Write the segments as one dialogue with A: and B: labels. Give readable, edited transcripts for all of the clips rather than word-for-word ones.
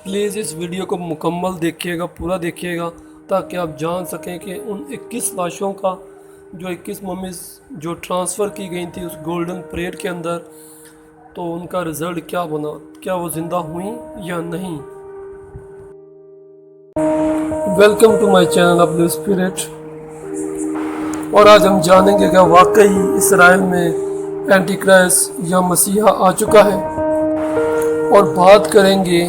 A: Please इस video को मुकम्मल देखिएगा, पूरा देखिएगा, ताकि आप जान सकें कि उन 21 लाशों का जो 21 मम्मीज़ जो ट्रांसफ़र की गई थी उस गोल्डन परेड के अंदर, तो उनका रिज़ल्ट क्या बना, क्या वो ज़िंदा हुई या नहीं। वेलकम टू माय चैनल अपने स्पिरिट। और आज हम जानेंगे कि वाकई इसराइल में एंटी क्राइस्ट या मसीहा आ चुका है, और बात करेंगे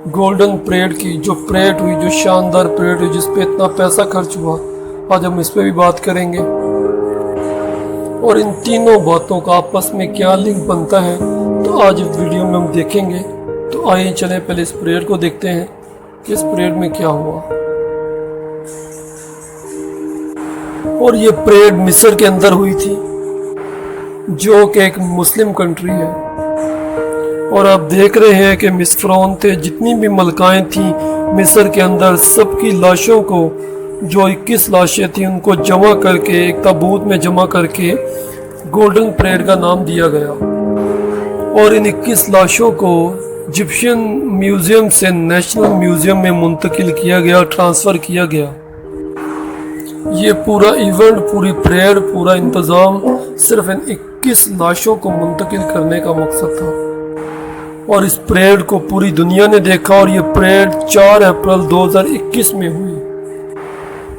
A: गोल्डन परेड की, जो परेड हुई, जो शानदार परेड हुई, जिस पे इतना पैसा खर्च हुआ। आज हम इस पे भी बात करेंगे और इन तीनों बातों का आपस में क्या लिंक बनता है, तो आज इस वीडियो में हम देखेंगे। तो आइए चलें पहले इस परेड को देखते हैं कि इस परेड में क्या हुआ। और ये परेड मिस्र के अंदर हुई थी, जो कि एक मुस्लिम कंट्री है। और आप देख रहे हैं कि मिस्र फ़िरौन थे, जितनी भी मलकाएं थी मिस्र के अंदर, सबकी लाशों को, जो 21 लाशें थी, उनको जमा करके एक ताबूत में जमा करके गोल्डन परेड का नाम दिया गया। और इन 21 लाशों को इजिप्शियन म्यूज़ियम से नेशनल म्यूज़ियम में मुंतकिल किया गया, ट्रांसफ़र किया गया। ये पूरा इवेंट, पूरी परेड, पूरा इंतज़ाम सिर्फ इन 21 लाशों को मुंतकिल करने का मकसद था। और इस परेड को पूरी दुनिया ने देखा, और ये परेड 4 अप्रैल 2021 में हुई।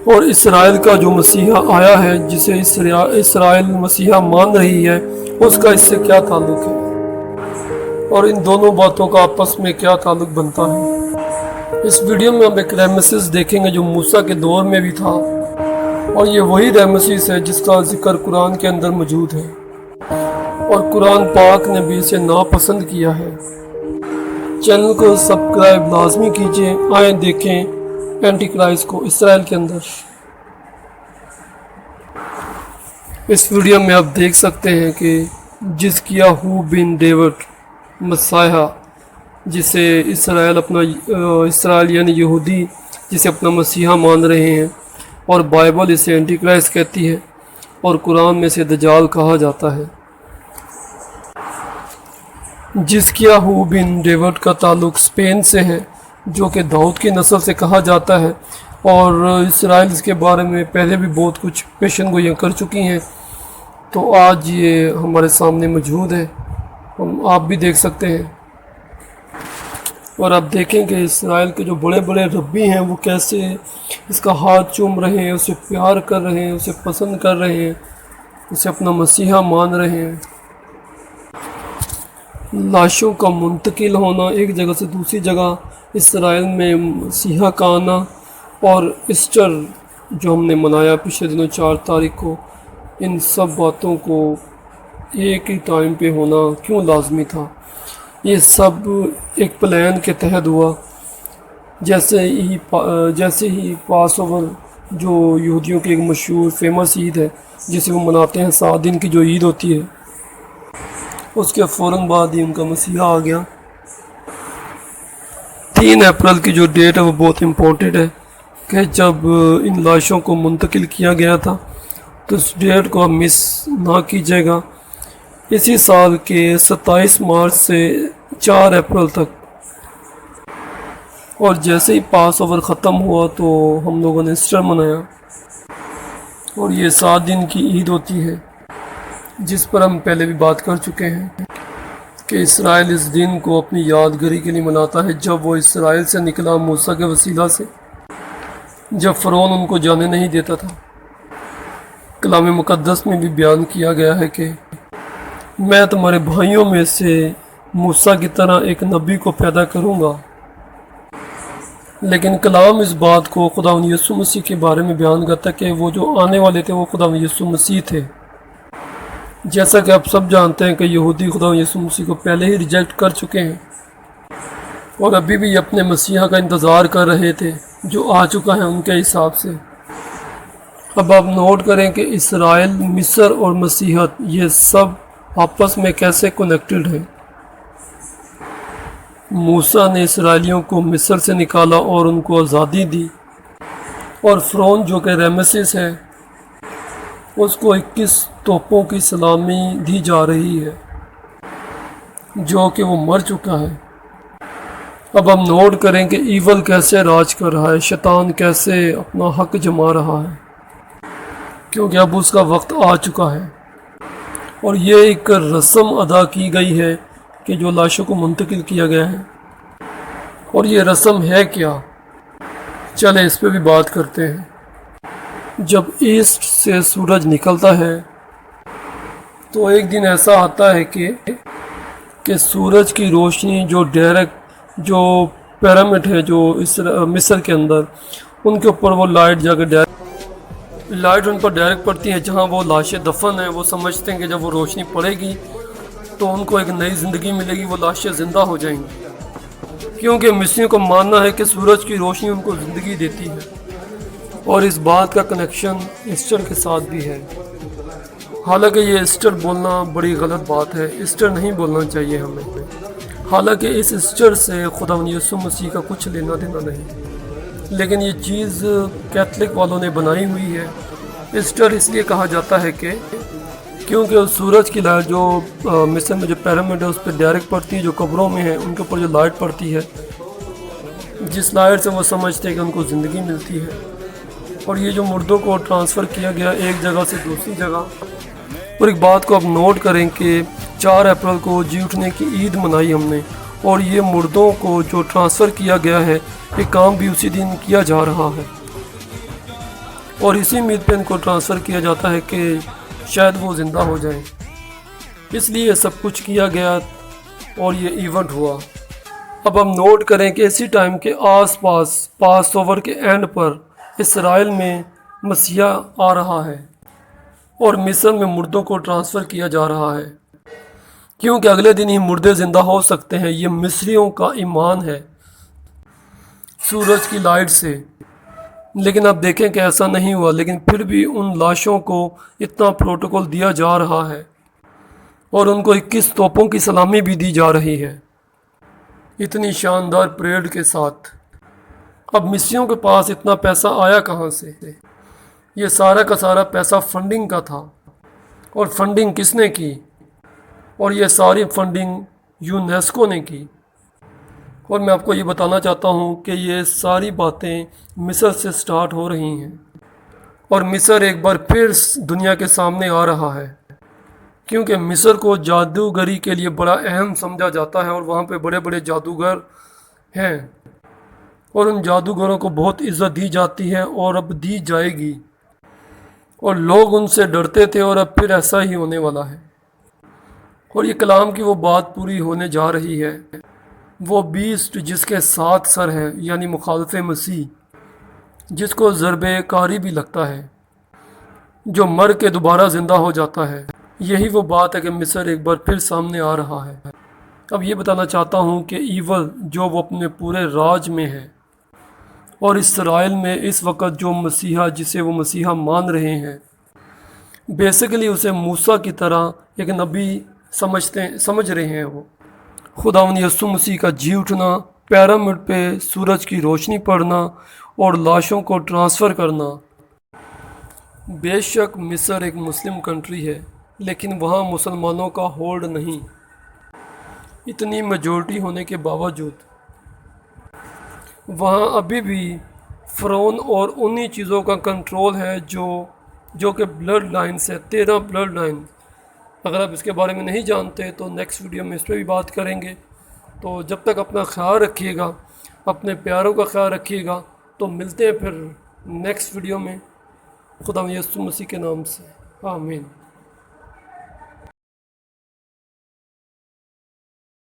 A: और इसराइल का जो मसीहा आया है, जिसे इसराइल मसीहा मान रही है, उसका इससे क्या ताल्लुक़ है, और इन दोनों बातों का आपस में क्या ताल्लुक़ बनता है। इस वीडियो में हम एक रेमेसिस देखेंगे जो मूसा के दौर में भी था, और ये वही रेमेसिस है जिसका जिक्र कुरान के अंदर मौजूद है, और कुरान पाक ने भी इसे नापसंद किया है। चैनल को सब्सक्राइब लाजमी कीजिए। आए देखें एंटी क्राइस्ट को इसराइल के अंदर। इस वीडियो में आप देख सकते हैं कि जिसकिया हु बिन डेविड मसीहा, जिसे इसराइल अपना इसराइल यानी यहूदी जिसे अपना मसीहा मान रहे हैं, और बाइबल इसे एंटी क्राइस्ट कहती है, और कुरान में इसे दजाल कहा जाता है। जिसकिया हु बिन डेविड का ताल्लुक़ स्पेन से है, जो कि दाऊद की नस्ल से कहा जाता है। और इसराइल इसके बारे में पहले भी बहुत कुछ पेशन गोइयाँ कर चुकी हैं, तो आज ये हमारे सामने मौजूद है, आप भी देख सकते हैं। और आप देखें कि इसराइल के जो बड़े बड़े रब्बी हैं, वो कैसे इसका हाथ चूम रहे हैं, उसे प्यार कर रहे हैं, उसे पसंद कर रहे हैं, उसे अपना मसीहा मान रहे हैं। लाशों का मुंतकिल होना एक जगह से दूसरी जगह, इसराइल में मसीहा का आना, और ईस्टर जो हमने मनाया पिछले दिनों 4 तारीख को, इन सब बातों को एक ही टाइम पे होना क्यों लाजमी था। ये सब एक प्लान के तहत हुआ। जैसे ही पास ओवर, जो यहूदियों की एक मशहूर फेमस ईद है, जिसे वो मनाते हैं 7 दिन की जो ईद होती है, उसके फ़ौरन बाद ही उनका मसीहा आ गया। 3 अप्रैल की जो डेट है वो बहुत इम्पोर्टेंट है, कि जब इन लाशों को मुंतकिल किया गया था, तो इस डेट को आप मिस ना कीजिएगा। इसी साल के 27 मार्च से 4 अप्रैल तक। और जैसे ही पास ओवर ख़त्म हुआ तो हम लोगों ने ईस्टर मनाया, और ये 7 दिन की ईद होती है, जिस पर हम पहले भी बात कर चुके हैं कि इसराइल इस दिन को अपनी यादगारी के लिए मनाता है, जब वो इसराइल से निकला मूसा के वसीला से, जब फ़िरौन उनको जाने नहीं देता था। कलाम मुक़द्दस में भी बयान किया गया है कि मैं तुम्हारे भाइयों में से मूसा की तरह एक नबी को पैदा करूँगा। लेकिन कलाम इस बात को खुदावंद यीशु मसीह के बारे में बयान करता है कि वो जो आने वाले थे वो खुदावंद यीशु मसीह थे। जैसा कि आप सब जानते हैं कि यहूदी खुदावंद यीशु मसीह को पहले ही रिजेक्ट कर चुके हैं, और अभी भी अपने मसीहा का इंतज़ार कर रहे थे, जो आ चुका है उनके हिसाब से। अब आप नोट करें कि इसराइल, मिस्र और मसीहत, ये सब आपस में कैसे कनेक्टेड है। मूसा ने इसराइलियों को मिस्र से निकाला और उनको आज़ादी दी, और फ़िरौन जो कि रेमेसिस है, उसको 21 तोपों की सलामी दी जा रही है, जो कि वो मर चुका है। اب ہم نوٹ کریں کہ ایول کیسے راج کر رہا ہے، شیطان کیسے اپنا حق جما رہا ہے، کیونکہ اب اس کا وقت آ چکا ہے اور یہ ایک رسم ادا کی گئی ہے کہ جو لاشوں کو منتقل کیا گیا ہے۔ اور یہ رسم ہے کیا؟ چلیں اس پہ بھی بات کرتے ہیں۔ جب ایسٹ سے سورج نکلتا ہے تو ایک دن ایسا آتا ہے کہ سورج کی روشنی جو پیرامڈ ہے جو اس مصر کے اندر، ان کے اوپر وہ لائٹ جا کے لائٹ ان پر ڈائریکٹ پڑتی ہے جہاں وہ لاشیں دفن ہیں۔ وہ سمجھتے ہیں کہ جب وہ روشنی پڑے گی تو ان کو ایک نئی زندگی ملے گی، وہ لاشیں زندہ ہو جائیں گی، کیونکہ مصریوں کو ماننا ہے کہ سورج کی روشنی ان کو زندگی دیتی ہے۔ اور اس بات کا کنیکشن ایسٹر کے ساتھ بھی ہے، حالانکہ یہ ایسٹر بولنا بڑی غلط بات ہے، ایسٹر نہیں بولنا چاہیے ہمیں، حالانکہ اس ایسٹر سے خداوند یسوع مسیح کا کچھ لینا دینا نہیں، لیکن یہ چیز کیتھلک والوں نے بنائی ہوئی ہے۔ ایسٹر اس لیے کہا جاتا ہے کہ کیونکہ سورج کی لائٹ جو مصر میں جو پیرامڈ ہے اس پہ ڈائریکٹ پڑتی ہے، جو قبروں میں ہے ان کے اوپر جو لائٹ پڑتی ہے، جس لائٹ سے وہ سمجھتے ہیں کہ ان کو زندگی ملتی ہے۔ اور یہ جو مردوں کو ٹرانسفر کیا گیا ایک جگہ سے دوسری جگہ، اور ایک بات کو اب نوٹ کریں کہ 4 اپریل کو جی اٹھنے کی عید منائی ہم نے، اور یہ مردوں کو جو ٹرانسفر کیا گیا ہے یہ کام بھی اسی دن کیا جا رہا ہے، اور اسی امید پہ ان کو ٹرانسفر کیا جاتا ہے کہ شاید وہ زندہ ہو جائیں، اس لیے یہ سب کچھ کیا گیا اور یہ ایونٹ ہوا۔ اب ہم نوٹ کریں کہ اسی ٹائم کے آس پاس پاس اوور کے اینڈ پر اسرائیل میں مسیح آ رہا ہے اور مصر میں مردوں کو ٹرانسفر کیا جا رہا ہے، کیونکہ اگلے دن ہی مردے زندہ ہو سکتے ہیں۔ یہ مصریوں کا ایمان ہے سورج کی لائٹ سے، لیکن اب دیکھیں کہ ایسا نہیں ہوا، لیکن پھر بھی ان لاشوں کو اتنا پروٹوکول دیا جا رہا ہے اور ان کو 21 توپوں کی سلامی بھی دی جا رہی ہے، اتنی شاندار پریڈ کے ساتھ۔ اب مصریوں کے پاس اتنا پیسہ آیا کہاں سے؟ یہ سارا کا سارا پیسہ فنڈنگ کا تھا، اور فنڈنگ کس نے کی؟ اور یہ ساری فنڈنگ یونیسکو نے کی۔ اور میں آپ کو یہ بتانا چاہتا ہوں کہ یہ ساری باتیں مصر سے سٹارٹ ہو رہی ہیں، اور مصر ایک بار پھر دنیا کے سامنے آ رہا ہے، کیونکہ مصر کو جادوگری کے لیے بڑا اہم سمجھا جاتا ہے، اور وہاں پہ بڑے بڑے جادوگر ہیں، اور ان جادوگروں کو بہت عزت دی جاتی ہے اور اب دی جائے گی، اور لوگ ان سے ڈرتے تھے اور اب پھر ایسا ہی ہونے والا ہے۔ اور یہ کلام کی وہ بات پوری ہونے جا رہی ہے، وہ بیسٹ جس کے 7 سر ہیں، یعنی مخالف مسیح، جس کو ضرب کاری بھی لگتا ہے، جو مر کے دوبارہ زندہ ہو جاتا ہے۔ یہی وہ بات ہے کہ مصر ایک بار پھر سامنے آ رہا ہے۔ اب یہ بتانا چاہتا ہوں کہ ایول جو وہ اپنے پورے راج میں ہے، اور اسرائیل میں اس وقت جو مسیحا جسے وہ مسیحا مان رہے ہیں، بیسیکلی اسے موسیٰ کی طرح ایک نبی سمجھ رہے ہیں۔ وہ خداوند یسوع مسیح کا جی اٹھنا، پیرامڈ پہ سورج کی روشنی پڑنا اور لاشوں کو ٹرانسفر کرنا۔ بے شک مصر ایک مسلم کنٹری ہے، لیکن وہاں مسلمانوں کا ہولڈ نہیں، اتنی میجورٹی ہونے کے باوجود وہاں ابھی بھی فرعون اور انہی چیزوں کا کنٹرول ہے جو کہ بلڈ لائن سے 13 بلڈ لائن۔ اگر آپ اس کے بارے میں نہیں جانتے تو نیکسٹ ویڈیو میں اس پہ بھی بات کریں گے۔ تو جب تک اپنا خیال رکھیے گا، اپنے پیاروں کا خیال رکھیے گا، تو ملتے ہیں پھر نیکسٹ ویڈیو میں، خدا یسوع مسیح کے نام سے، آمین۔